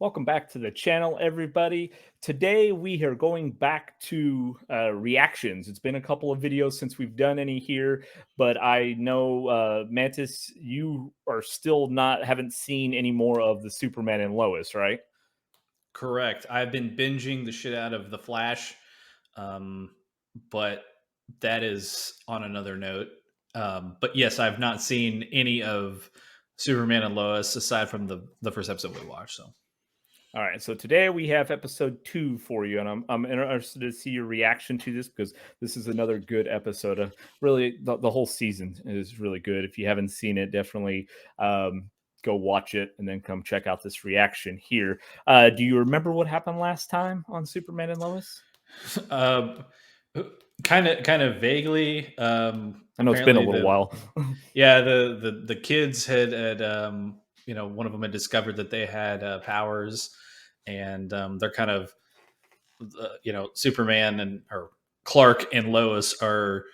Welcome back to the channel, everybody. Today we are going back to reactions. It's been a couple of videos since we've done any here, but I know Mantis, you are still haven't seen any more of the Superman and Lois, right? Correct. I've been binging the shit out of The Flash, but that is on another note. But yes, I've not seen any of Superman and Lois aside from the first episode we watched. So, All right, so today we have episode 2 for you, and I'm interested to see your reaction to this because this is another good episode. Really, the whole season is really good. If you haven't seen it, definitely go watch it and then come check out this reaction here. Do you remember what happened last time on Superman and Lois? Kind of vaguely. I know it's been a little while. Yeah, the kids had one of them had discovered that they had powers, and they're kind of Superman or Clark and Lois are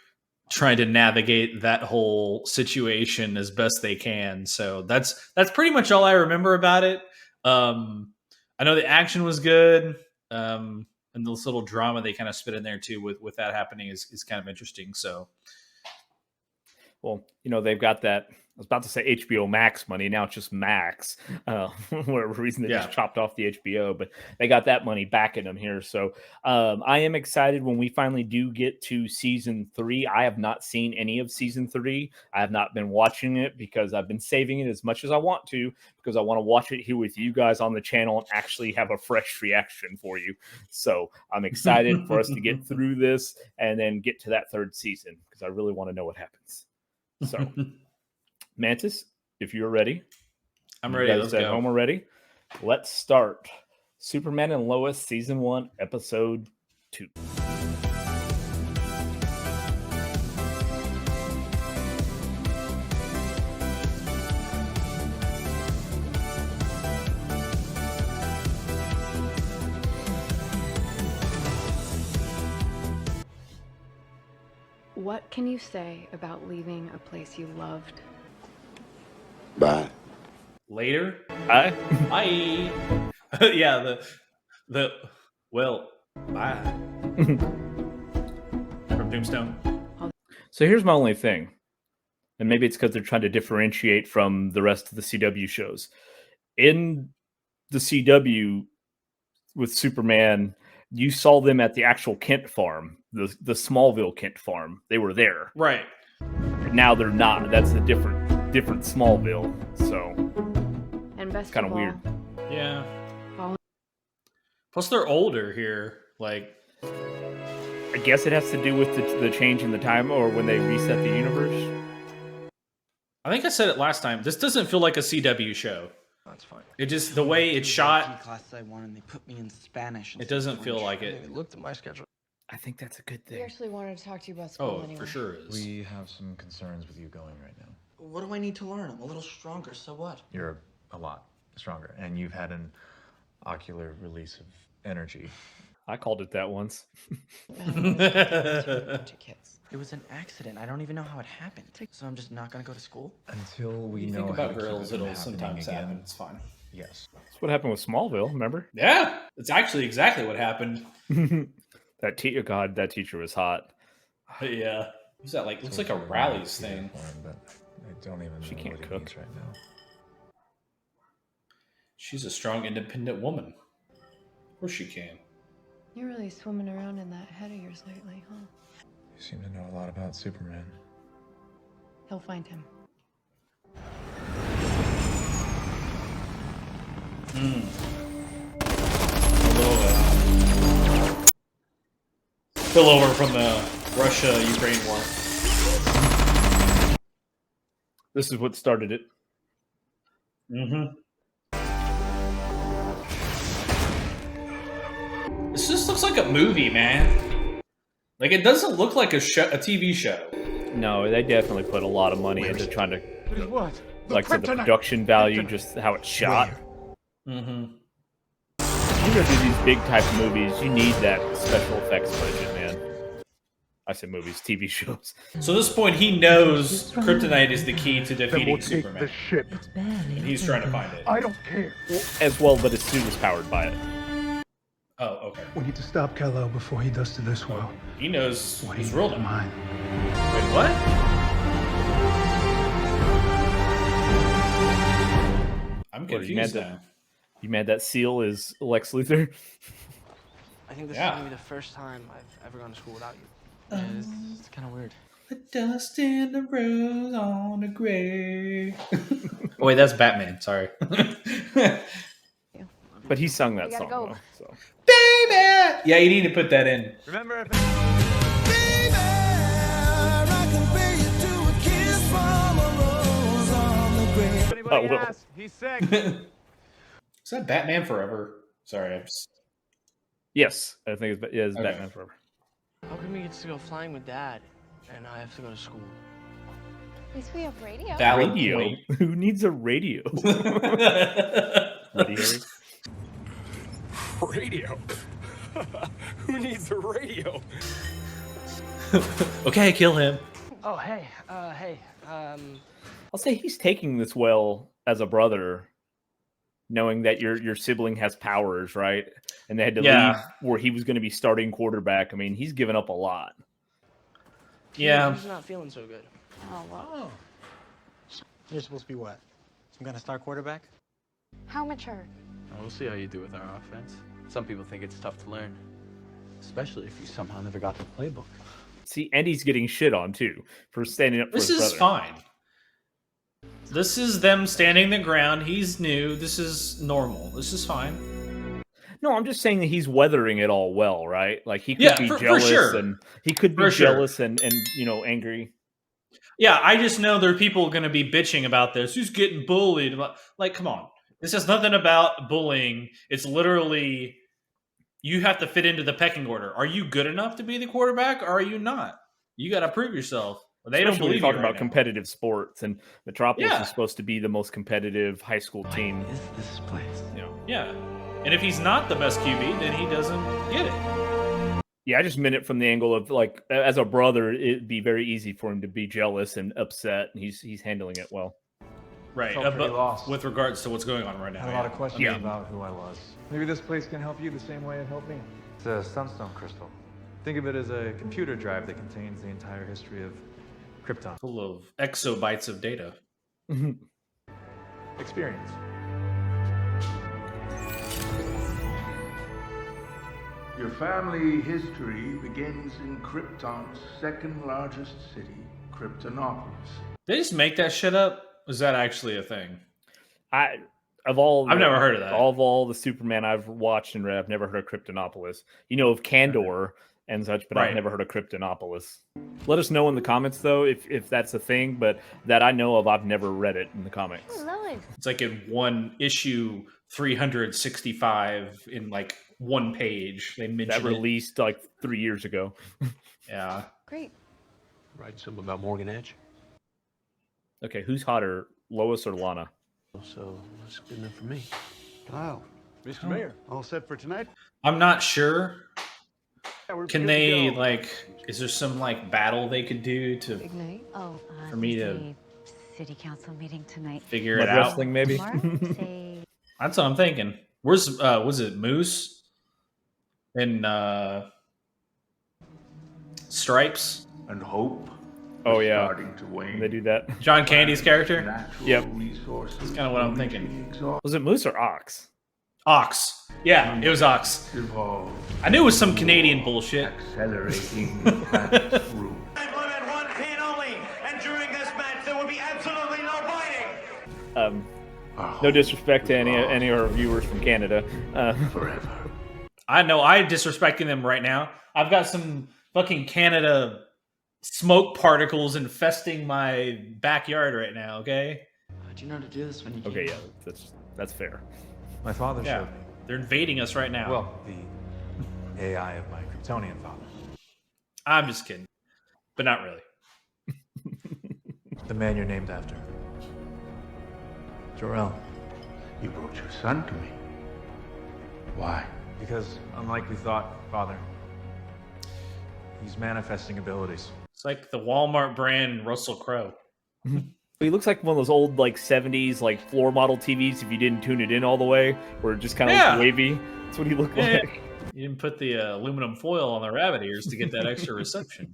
trying to navigate that whole situation as best they can. So that's pretty much all I remember about it. I know the action was good, and this little drama they kind of spit in there too with that happening is kind of interesting. So, well, they've got that. I was about to say HBO Max money. Now it's just Max. Whatever reason they just chopped off the HBO, but they got that money back in them here. So I am excited when we finally do get to season 3. I have not seen any of season 3. I have not been watching it because I've been saving it as much as I want to, because I want to watch it here with you guys on the channel and actually have a fresh reaction for you. So I'm excited for us to get through this and then get to that 3rd season because I really want to know what happens. So Mantis, if you're ready. I'm ready. Let's go. Home, we're ready. Let's start. Superman and Lois, Season 1, Episode 2. What can you say about leaving a place you loved? Bye. Later. Bye. Bye. Yeah. Bye. From Tombstone. So here's my only thing, and maybe it's because they're trying to differentiate from the rest of the CW shows. In the CW with Superman, you saw them at the actual Kent farm, the Smallville Kent farm. They were there, right? Now they're not. That's a different Smallville. So, and best kind of weird. Yeah. Plus, they're older here. Like, I guess it has to do with the change in the time, or when they reset the universe. I think I said it last time. This doesn't feel like a CW show. That's fine. It just, the way it's shot. Classes I wanted, they put me in Spanish. It doesn't feel like it. They looked at my schedule. I think that's a good thing. We actually wanted to talk to you about school anyway. For sure is. We have some concerns with you going right now. What do I need to learn? I'm a little stronger, so what? You're a lot stronger, and you've had an ocular release of energy. I called it that once. It was an accident. I don't even know how it happened. So I'm just not gonna go to school? Until we you know think how about to keep girls, it from it'll sometimes happening happen. again. It's fine. Yes. That's what happened with Smallville, remember? Yeah, it's actually exactly what happened. That teacher was hot. Yeah. What's that like? Looks like a rallies thing. But I don't even know She can't what it cook means right now. She's a strong, independent woman. Of course she can. You're really swimming around in that head of yours lately, huh? You seem to know a lot about Superman. He'll find him. Spillover from the Russia-Ukraine war. This is what started it. This just looks like a movie, man. Like, it doesn't look like a TV show. No, they definitely put a lot of money into trying to, like, the production value, just how it's shot. You go do these big type movies, you need that special effects budget, man. I say movies, TV shows. So at this point, he knows kryptonite is the key to defeating Superman. The ship. And he's trying to find it. I don't care. As well, but his suit is powered by it. Oh, okay. We need to stop Kal-El before he does to this world. He knows What his he real did to name. mine. Wait, what? I'm What, confused now. You mad that Seal is Lex Luthor? I think this Yeah. is gonna be the first time I've ever gone to school without you. Yeah, it's kind of weird. The dust in the rose on the grave. Oh, wait, that's Batman. Sorry. But he sung that We gotta song, go. though, so. Baby! Yeah, you need to put that in. Remember, if anybody asks, he's sick. Is that Batman Forever? Sorry, I'm just... Yes, I think it's Okay. Batman Forever. How come he gets to go flying with Dad, and I have to go to school? At least we have radio. Valid Radio? point. Who needs a radio? Radio? Radio? Who needs a radio? Okay, kill him. Oh, hey, I'll say he's taking this well as a brother, knowing that your sibling has powers, right? And they had to leave where he was going to be starting quarterback. I mean, he's given up a lot. Yeah. He's not feeling so good. Oh, wow. You're supposed to be what? Some kind of star quarterback? How mature? We'll see how you do with our offense. Some people think it's tough to learn, especially if you somehow never got the playbook. See, and he's getting shit on, too, for standing up for This his is brother. fine. This is them standing the ground. He's new. This is normal. This is fine. No, I'm just saying that he's weathering it all well, right? Like, he could Yeah, be for jealous, sure. and he could be For sure. jealous and angry. Yeah, I just know there are people going to be bitching about this. Who's getting bullied? Like, come on. This is nothing about bullying. It's literally you have to fit into the pecking order. Are you good enough to be the quarterback, or are you not? You got to prove yourself. They don't Especially when believe you talk you about right now. competitive sports, and Metropolis Yeah. is supposed to be the most competitive high school team. Is this place? You know. Yeah. And if he's not the best QB, then he doesn't get it. Yeah, I just meant it from the angle of, like, as a brother, it'd be very easy for him to be jealous and upset, and he's handling it well. Right. Felt pretty But lost. with regards to what's going on right now. Had a lot of questions Yeah. about who I was. Maybe this place can help you the same way it helped me. It's a sunstone crystal. Think of it as a computer drive that contains the entire history of Krypton. Full of exobytes of data. Experience. Your family history begins in Krypton's second largest city, Kryptonopolis. They just make that shit up? Is that actually a thing? I've never heard of that. All the Superman I've watched and read, I've never heard of Kryptonopolis. You know of Kandor and such, but Right. I've never heard of Kryptonopolis. Let us know in the comments, though, if that's a thing, but that I know of, I've never read it in the comics. Lois. It's like in one issue 365 in like one page. They mention That released like 3 years ago. Yeah. Great. Write something about Morgan Edge. Okay, who's hotter, Lois or Lana? So that's good enough for me. Kyle, Mr. Mayor, all set for tonight? I'm not sure. Yeah, we're Can good to they go. like? Is there some like battle they could do to Big night. Oh, For me there's to- a city council meeting tonight. figure Mud it out? wrestling, maybe? Tomorrow, say That's what I'm thinking. Where's was it Moose and Stripes? And hope Oh, is yeah. starting to wane. They do that. John Candy's character? Natural Yep. resources That's kinda what I'm will be thinking. exhausted. Was it Moose or Ox? Ox. Yeah, it was Ox. Evolve, I knew it was some Canadian bullshit. accelerating the planet's route. One pin only, and during this match there will be absolutely no fighting. No disrespect to any of our viewers from Canada. Forever. I know I'm disrespecting them right now. I've got some fucking Canada smoke particles infesting my backyard right now, okay? How'd you know to do this when you came? Okay, yeah, that's fair. My father Yeah. showed me. They're invading us right now. Well, the AI of my Kryptonian father. I'm just kidding. But not really. The man you're named after. Jor-El. You brought your son to me. Why? Because, unlike we thought, Father, He's manifesting abilities. It's like the Walmart brand Russell Crowe. He looks like one of those old like 70s like floor model TVs if you didn't tune it in all the way, where it just kind of looks wavy. That's what he looked like. You didn't put the aluminum foil on the rabbit ears to get that extra reception.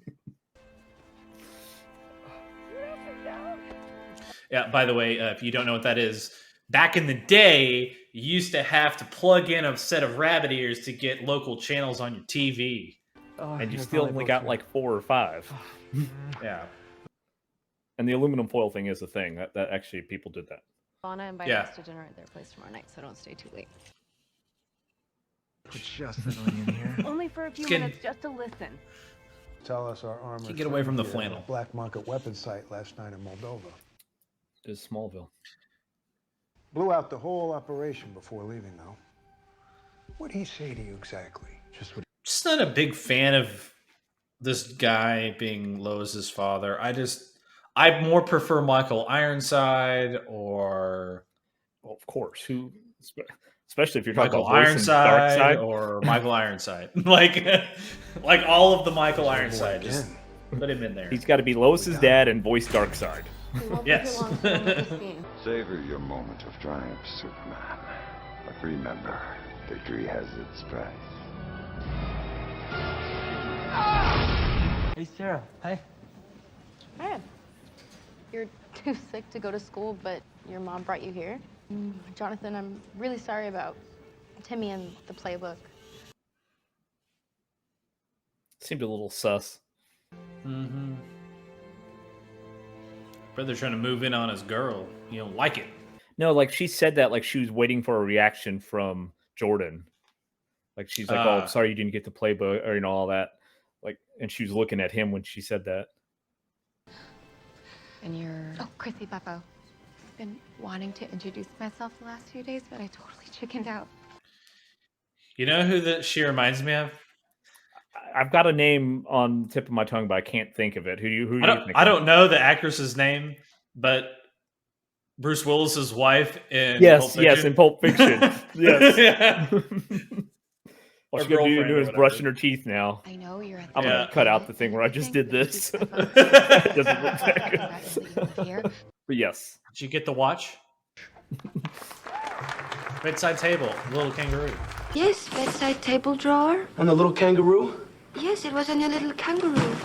Yeah, by the way, if you don't know what that is, back in the day, you used to have to plug in a set of rabbit ears to get local channels on your TV. And you still only got like 4 or 5. Yeah. And the aluminum foil thing is a thing. That actually people did that. Lana invited us to dinner at their place tomorrow night, so don't stay too late. Put Justin in here. Only for a few Skin. minutes, just to listen. Tell us our armor. Can't get away from the flannel. Black market weapon site last night in Moldova. It's Smallville. Blew out the whole operation before leaving, though. What'd he say to you exactly? Just not a big fan of this guy being Lois's father. I more prefer Michael Ironside or... Well, of course. Who... Especially if you're talking Michael about Ironside or Michael Ironside. like all of the Michael Ironside. Just put him in there. He's got to be Lois's dad and voice Darkseid. Yes. Savor your moment of triumph, Superman. But remember, victory has its price. Hey, Sarah. Hey. Hey. You're too sick to go to school, but your mom brought you here. Jonathan, I'm really sorry about Timmy and the playbook. Seemed a little sus. Mm-hmm. Brother trying to move in on his girl. You don't like it. No, like she said that like she was waiting for a reaction from Jordan. Like she's like, "Oh, I'm sorry you didn't get the playbook," or all that. Like, and she was looking at him when she said that. And you're... Oh, Chrissy Beppo. I've been wanting to introduce myself the last few days, but I totally chickened out. You know who she reminds me of? I've got a name on the tip of my tongue, but I can't think of it. I don't know the actress's name, but Bruce Willis's wife in Yes, Pulp yes, in Pulp Fiction. Yes. All she's gonna do is brushing her teeth now. I know you're at the I'm gonna cut out the thing where I just did this. It doesn't look that good. But yes. Did you get the watch? Bedside table, little kangaroo. Yes, bedside table drawer. And the little kangaroo? Yes, it was on your little kangaroo.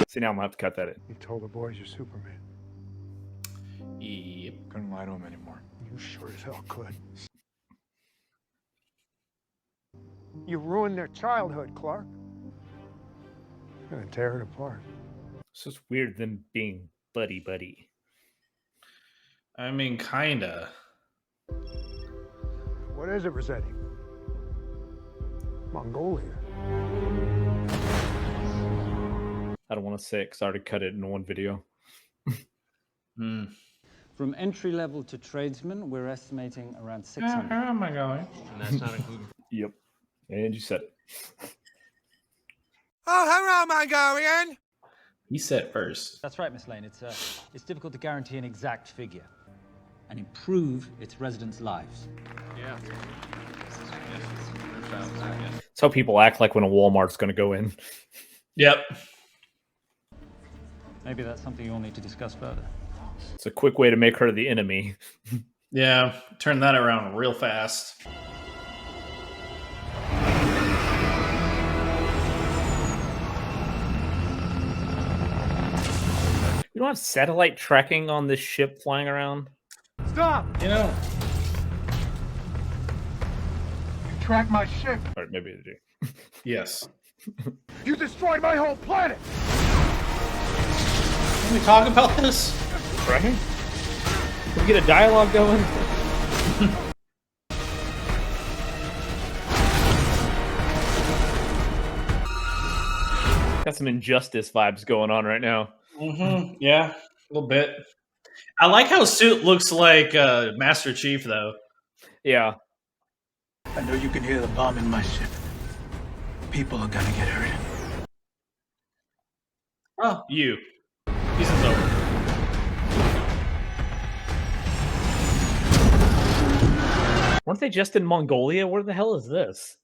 See, now I'm gonna have to cut that in. You told the boys you're Superman. Yep. Couldn't lie to him anymore. You sure as hell could. You ruined their childhood, Clark. You're gonna tear it apart. It's just weird them being buddy-buddy. I mean, kinda. What is it, Rossetti? Mongolia. I don't want to say it because I already cut it in one video. From entry level to tradesman, we're estimating around 600. How am I going? And that's not including... Yep. And you said it. Oh, hello, Mongolian! He said it first. That's right, Miss Lane. It's difficult to guarantee an exact figure and improve its residents' lives. Yeah. That's how people act like when a Walmart's going to go in. Yep. Maybe that's something you'll need to discuss further. It's a quick way to make her the enemy. Yeah, turn that around real fast. We don't have satellite tracking on this ship flying around. Stop! You know. You tracked my ship. Or maybe they do. Yes. You destroyed my whole planet! Can we talk about this? Right? Can we get a dialogue going? Got some Injustice vibes going on right now. Mm-hmm. Yeah, a little bit. I like how Suit looks like Master Chief, though. Yeah. I know you can hear the bomb in my ship. People are gonna get hurt. Oh, you. Season's over. Weren't they just in Mongolia? Where the hell is this?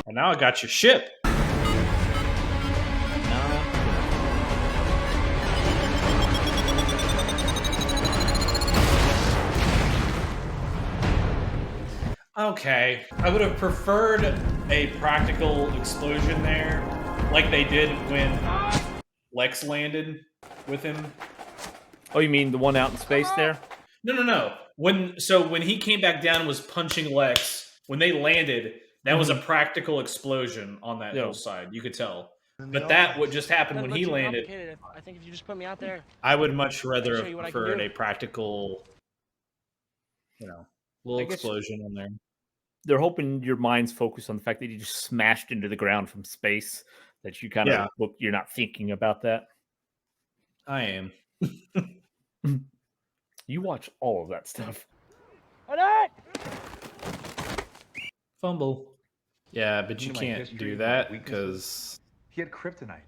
And now I got your ship. Okay, I would have preferred a practical explosion there, like they did when Lex landed with him. Oh, you mean the one out in space there? No. When he came back down and was punching Lex, when they landed, that was a practical explosion on that hillside. You could tell. But that what just happened when he landed. I think if you just put me out there, I would much rather show have you what I can preferred do. a practical, little explosion in there. They're hoping your mind's focused on the fact that you just smashed into the ground from space. That you kind of you're not thinking about that. I am. You watch all of that stuff. Fumble. Yeah, but you can't do that because he had kryptonite.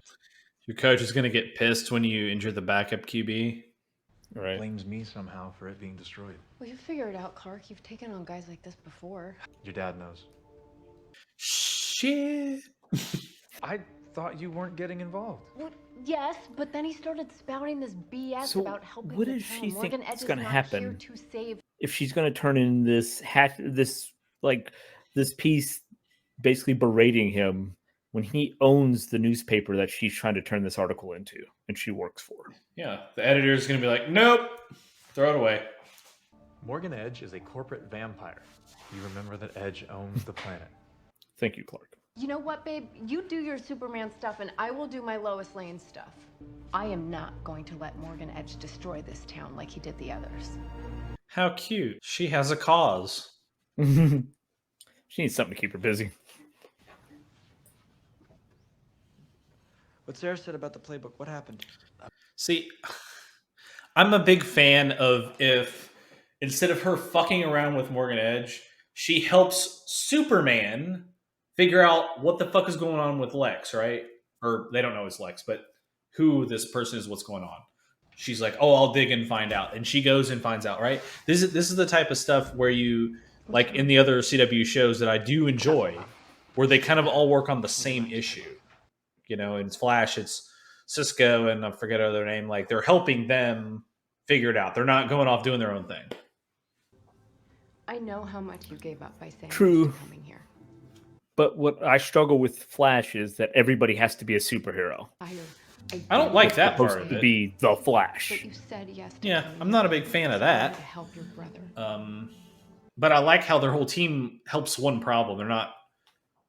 Your coach is going to get pissed when you injure the backup QB. Right. Blames me somehow for it being destroyed. Well, you figure it out, Clark. You've taken on guys like this before. Your dad knows. Shit. I thought you weren't getting involved. Well, yes, but then he started spouting this BS about helping what the does town. she Morgan think Edge is going to happen here to save. if she's going to turn in this this piece basically berating him when he owns the newspaper that she's trying to turn this article into and she works for? Yeah, the editor is going to be like, nope, throw it away. Morgan Edge is a corporate vampire. You remember that Edge owns the planet. Thank you, Clark. You know what, babe? You do your Superman stuff and I will do my Lois Lane stuff. I am not going to let Morgan Edge destroy this town like he did the others. How cute. She has a cause. She needs something to keep her busy. What Sarah said about the playbook, what happened? See, I'm a big fan of if, instead of her fucking around with Morgan Edge, she helps Superman figure out what the fuck is going on with Lex, right? Or they don't know it's Lex, but who this person is, what's going on. She's like, oh, I'll dig and find out. And she goes and finds out, right? This is the type of stuff where you, like in the other CW shows that I do enjoy, where they kind of all work on the same issue. You know, in Flash, it's Cisco and I forget her other name. Like, they're helping them figure it out. They're not going off doing their own thing. I know how much you gave up by saying True. yes to coming here. But what I struggle with Flash is that everybody has to be a superhero. I don't like that part supposed of to it. be the Flash. But you said yes to Yeah, coming I'm not a here. big fan of that. To help your brother. But I like how their whole team helps one problem. They're not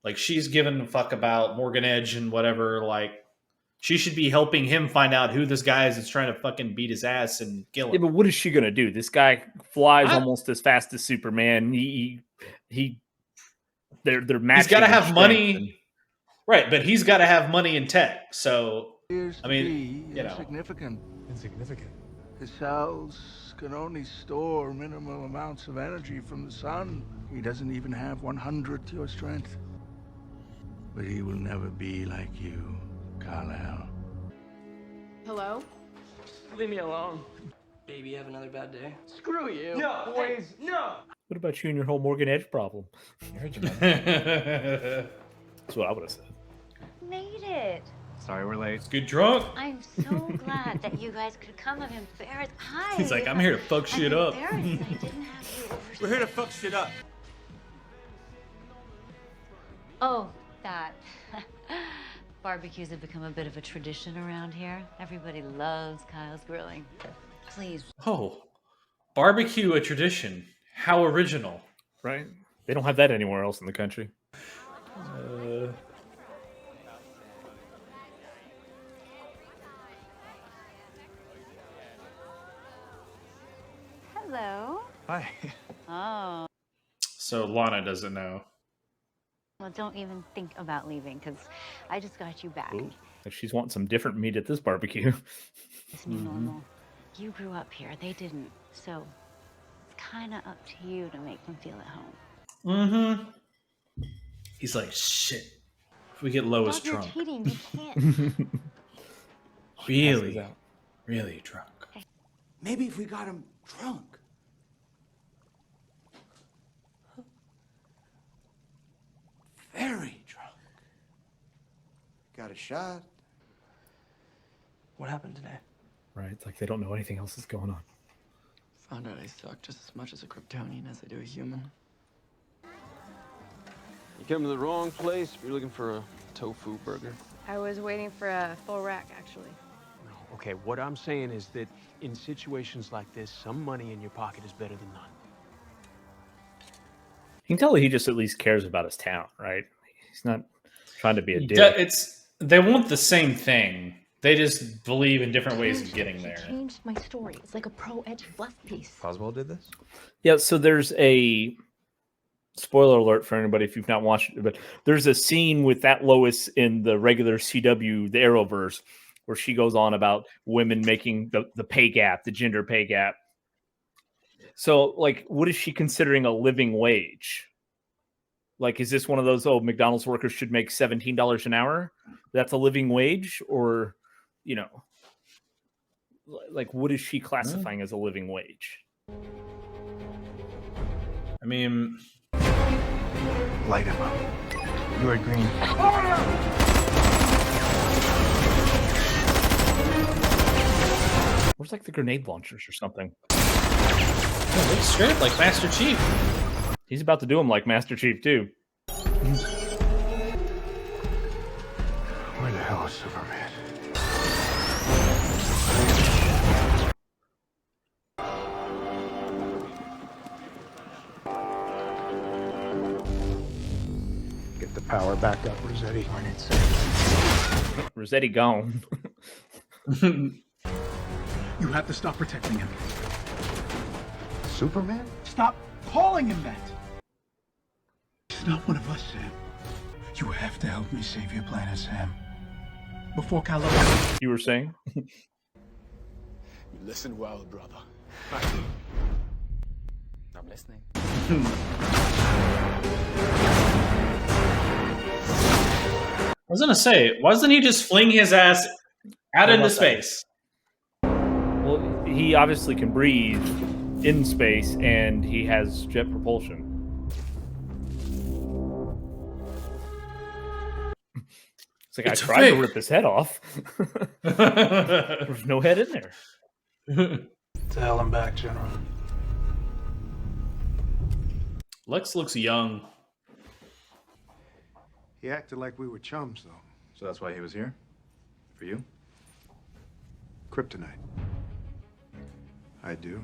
like she's giving a fuck about Morgan Edge and whatever. Like she should be helping him find out who this guy is that's trying to fucking beat his ass and kill him. Yeah, but what is she gonna do? This guy flies almost as fast as Superman. They're matching. He's got to in have strength money, and- right? But he's got to have money in tech. So I mean, you know, Insignificant. Insignificant. His cells can only store minimal amounts of energy from the sun. He doesn't even have 100 your strength. But he will never be like you, Kal-El. Hello? Leave me alone. Baby, you have another bad day? Screw you. No, boys, no! What about you and your whole Morgan Edge problem? I heard you, man. That's what I would have said. Made it. Sorry we're late. Let's get drunk. I'm so glad that you guys could come. I'm embarrassed. Hi. He's like, I'm here to fuck shit up. I'm embarrassed I didn't have you over. We're here to fuck shit up. Oh, that. Barbecues have become a bit of a tradition around here. Everybody loves Kyle's grilling. Please. Oh, barbecue a tradition. How original, right? They don't have that anywhere else in the country. Hello. Hi. Oh. So Lana doesn't know. Well, don't even think about leaving because I just got you back. Ooh, if she's wanting some different meat at this barbecue. It's new normal. You grew up here. They didn't. So it's kind of up to you to make them feel at home. Mm-hmm. He's like, shit. If we get Lois Stop, you're drunk. cheating. You can't. Really, really drunk. Maybe if we got him drunk. Very drunk. got a shot. What happened today? Right? It's like they don't know anything else is going on. Found out I suck just as much as a Kryptonian as I do a human. You came to the wrong place. You're looking for a tofu burger. I was waiting for a full rack, actually. Okay, what I'm saying is that in situations like this, some money in your pocket is better than none. You can tell he just at least cares about his town, right? He's not trying to be a dick. They want the same thing. They just believe in different ways of getting there. Changed my story. It's like a pro-edge fluff piece. Oswald did this? Yeah, so there's a spoiler alert for anybody if you've not watched it, but there's a scene with that Lois in the regular CW, the Arrowverse, where she goes on about women making the pay gap, the gender pay gap. So, like, what is she considering a living wage? Like, is this one of those, McDonald's workers should make $17 an hour? That's a living wage? Or, like, what is she classifying as a living wage? I mean... Light him up. You are green. Where's, like, the grenade launchers or something? Oh, looks straight like Master Chief. He's about to do him like Master Chief, too. Where the hell is Superman? Get the power back up, Rossetti. Rossetti gone. You have to stop protecting him. Superman? Stop calling him that! He's not one of us, Sam. You have to help me save your planet, Sam. Before Kylo... You were saying? You listen well, brother. I'm listening. I was gonna say, why doesn't he just fling his ass out into space? Well, he obviously can breathe in space, and he has jet propulsion. It's like, I tried to rip his head off. There's no head in there. To hell and back, General. Lex looks young. He acted like we were chums, though. So that's why he was here? For you? Kryptonite. I do.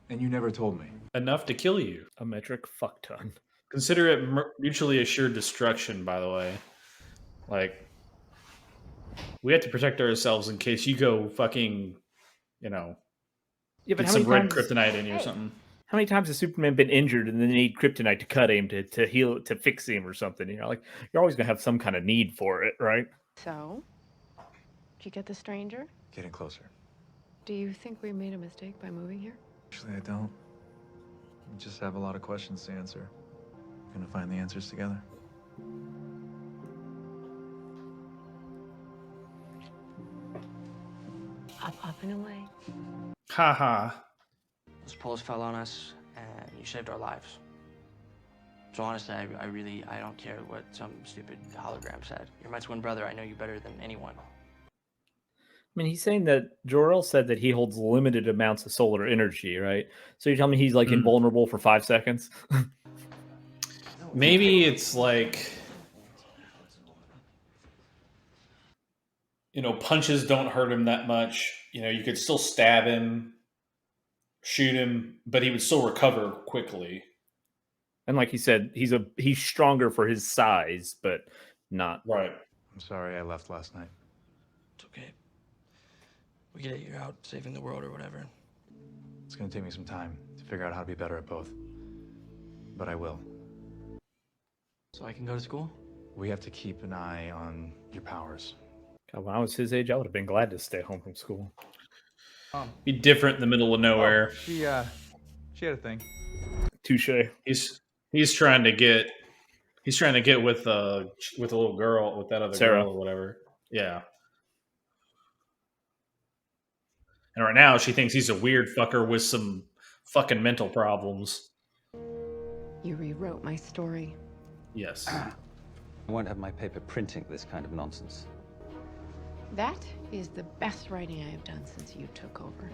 And you never told me. Enough to kill you. A metric fuck ton. Consider it mutually assured destruction, by the way. Like, we have to protect ourselves in case you go fucking, but get some red kryptonite in you or something. How many times has Superman been injured and then they need kryptonite to cut him, to heal, to fix him or something? Like, you're always going to have some kind of need for it, right? So, did you get the stranger? Getting closer. Do you think we made a mistake by moving here? Actually, I don't. We just have a lot of questions to answer. We're gonna find the answers together. Up and away. Haha. Those poles fell on us, and you saved our lives. So honestly, I don't care what some stupid hologram said. You're my twin brother. I know you better than anyone. I mean, he's saying that Jor-El said that he holds limited amounts of solar energy, right? So you tell me he's like invulnerable for 5 seconds? Maybe it's like, punches don't hurt him that much. You could still stab him, shoot him, but he would still recover quickly. And like he said, he's stronger for his size, but not. Right. I'm sorry I left last night. It's okay. We get you out saving the world or whatever. It's gonna take me some time to figure out how to be better at both. But I will. So I can go to school? We have to keep an eye on your powers. God, when I was his age, I would have been glad to stay home from school. Be different in the middle of nowhere. She had a thing. Touche. He's trying to get with a little girl, with that other Sarah. girl or whatever. Yeah. And right now she thinks he's a weird fucker with some fucking mental problems. You rewrote my story. Yes. I won't have my paper printing this kind of nonsense. That is the best writing I have done since you took over.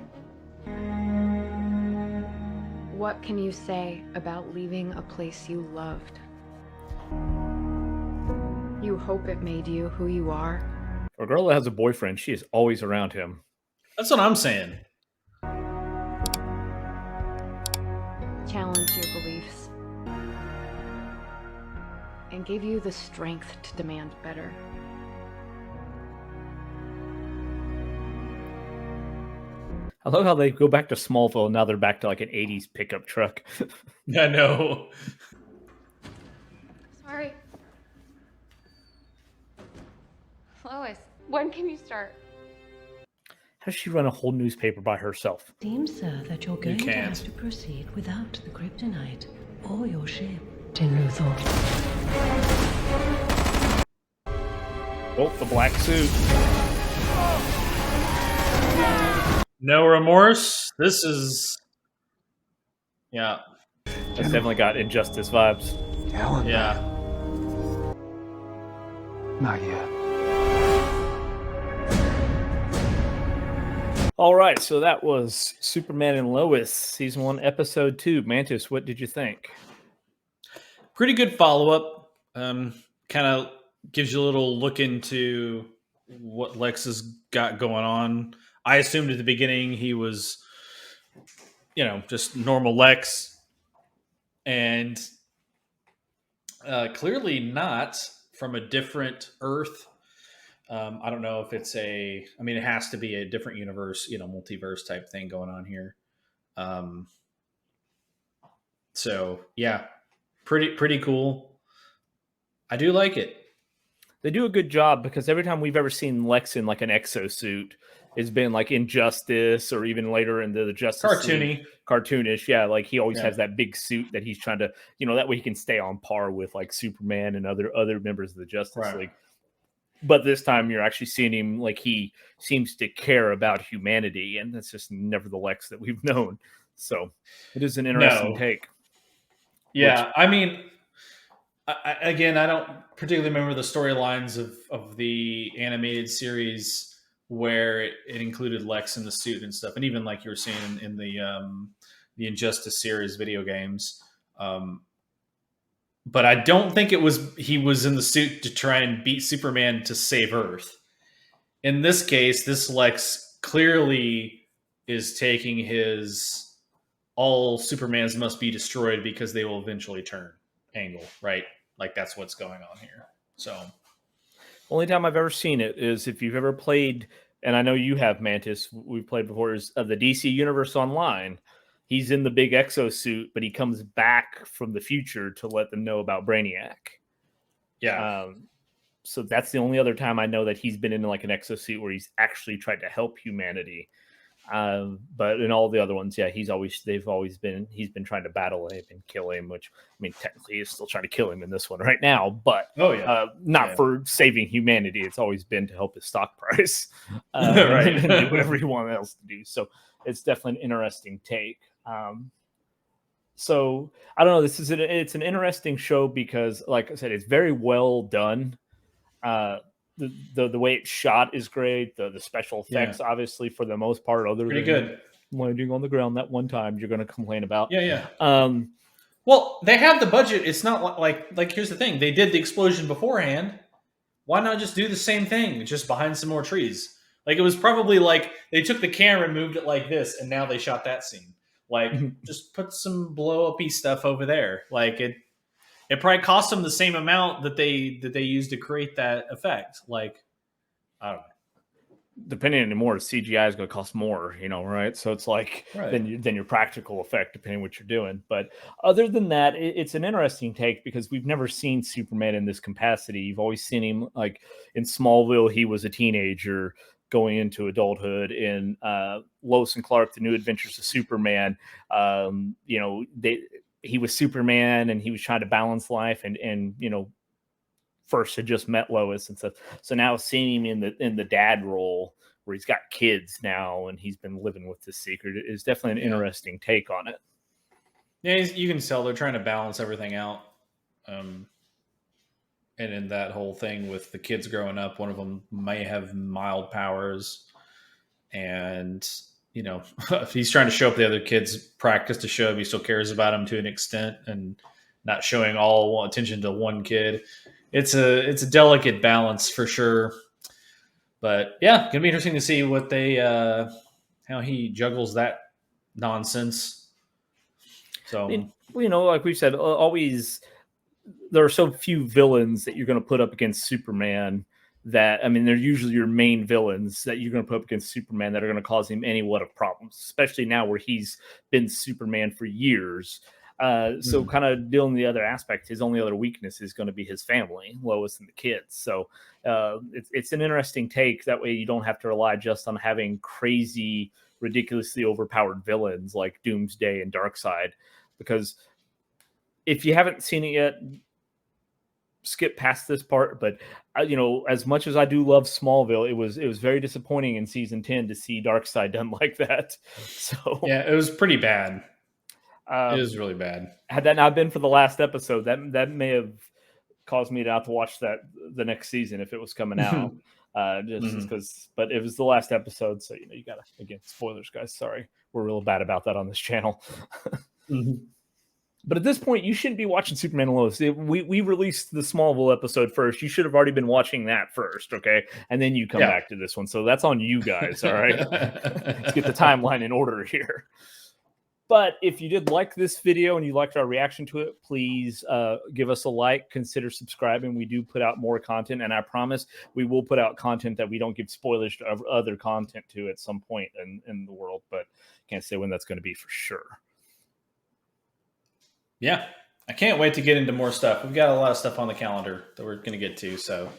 What can you say about leaving a place you loved? You hope it made you who you are? For a girl that has a boyfriend, she is always around him. That's what I'm saying. Challenge your beliefs and gave you the strength to demand better. I love how they go back to Smallville and now they're back to like an 80s pickup truck. I know. Sorry. Lois, when can you start? How does she run a whole newspaper by herself? Seems, sir, that you're going to have to proceed without the kryptonite or your ship, Tin Luthor. Oh, the black suit. No remorse. This is... Yeah. That's definitely got Injustice vibes. Yeah. Not yet. All right, so that was Superman and Lois, Season 1, Episode 2. Mantis, what did you think? Pretty good follow-up. Kind of gives you a little look into what Lex has got going on. I assumed at the beginning he was, just normal Lex. And clearly not, from a different Earth. I don't know if it's it has to be a different universe, multiverse type thing going on here. So yeah, pretty cool. I do like it. They do a good job because every time we've ever seen Lex in like an exosuit, it's been like Injustice or even later in the Justice League. Cartoonish. Yeah, like he always has that big suit that he's trying to, that way he can stay on par with like Superman and other members of the Justice League. But this time you're actually seeing him like he seems to care about humanity, and that's just never the Lex that we've known. So it is an interesting take. Yeah, I don't particularly remember the storylines of the animated series where it included Lex in the suit and stuff, and even like you were saying in the Injustice series video games. But I don't think he was in the suit to try and beat Superman to save Earth. In this case, this Lex clearly is taking his all Supermans must be destroyed because they will eventually turn angle, right? Like that's what's going on here. So only time I've ever seen it is if you've ever played, and I know you have, Mantis, we've played before, is the DC Universe Online. He's in the big exosuit, but he comes back from the future to let them know about Brainiac. Yeah. So that's the only other time I know that he's been in like an exosuit where he's actually tried to help humanity. But in all the other ones, yeah, he's been trying to battle him and kill him, which technically he's still trying to kill him in this one right now, but not for saving humanity. It's always been to help his stock price, right? And do whatever he wants else to do. So it's definitely an interesting take. So I don't know. It's an interesting show because, like I said, it's very well done. The way it's shot is great. The special effects, obviously, for the most part, other pretty than good landing on the ground that one time, you're going to complain about. Yeah. Well, they have the budget. It's not like here's the thing: they did the explosion beforehand. Why not just do the same thing, just behind some more trees? Like it was probably like they took the camera and moved it like this, and now they shot that scene. Like just put some blow upy stuff over there. Like it probably cost them the same amount that they used to create that effect. Like, I don't know. Depending on more, CGI is going to cost more, right? So it's like than your practical effect, depending on what you're doing. But other than that, it's an interesting take because we've never seen Superman in this capacity. You've always seen him like in Smallville, he was a teenager going into adulthood. In Lois and Clark, The New Adventures of Superman, he was Superman and he was trying to balance life and first had just met Lois and stuff. So now seeing him in the dad role where he's got kids now and he's been living with this secret is definitely an interesting take on it. Yeah, you can tell they're trying to balance everything out. And in that whole thing with the kids growing up, one of them may have mild powers. And, you know, if he's trying to show up the other kids' practice to show him he still cares about him to an extent and not showing all attention to one kid, it's a delicate balance for sure. But yeah, gonna be interesting to see what they how he juggles that nonsense. So, you know, like we said, always there are so few villains that you're going to put up against Superman that, I mean, they're usually your main villains that you're going to put up against Superman that are going to cause him any what of problems, especially now where he's been Superman for years. So kind of dealing with the other aspect, his only other weakness is going to be his family, Lois and the kids. So it's an interesting take. That way you don't have to rely just on having crazy, ridiculously overpowered villains like Doomsday and Darkseid, because if you haven't seen it yet, skip past this part. But you know, as much as I do love Smallville, it was very disappointing in season 10 to see Darkseid done like that. So yeah, it was pretty bad. It was really bad. Had that not been for the last episode, that may have caused me not to watch that the next season if it was coming out. Just because, but it was the last episode, so you know, you gotta, again, spoilers, guys. Sorry, we're real bad about that on this channel. But at this point, you shouldn't be watching Superman and Lois. We released the Smallville episode first. You should have already been watching that first, okay? And then you come back to this one. So that's on you guys, all right? Let's get the timeline in order here. But if you did like this video and you liked our reaction to it, please give us a like, consider subscribing. We do put out more content, and I promise we will put out content that we don't give spoilers of other content to at some point in the world, but can't say when that's going to be for sure. Yeah, I can't wait to get into more stuff. We've got a lot of stuff on the calendar that we're going to get to, so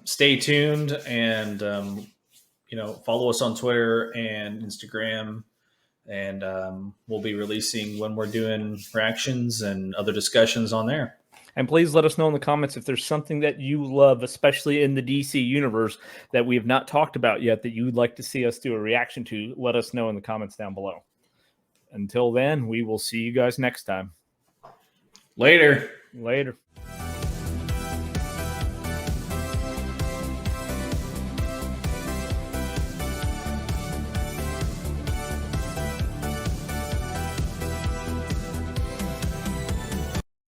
stay tuned and you know, follow us on Twitter and Instagram. And we'll be releasing when we're doing reactions and other discussions on there. And please let us know in the comments if there's something that you love, especially in the DC universe, that we have not talked about yet that you would like to see us do a reaction to. Let us know in the comments down below. Until then, we will see you guys next time. Later. Later.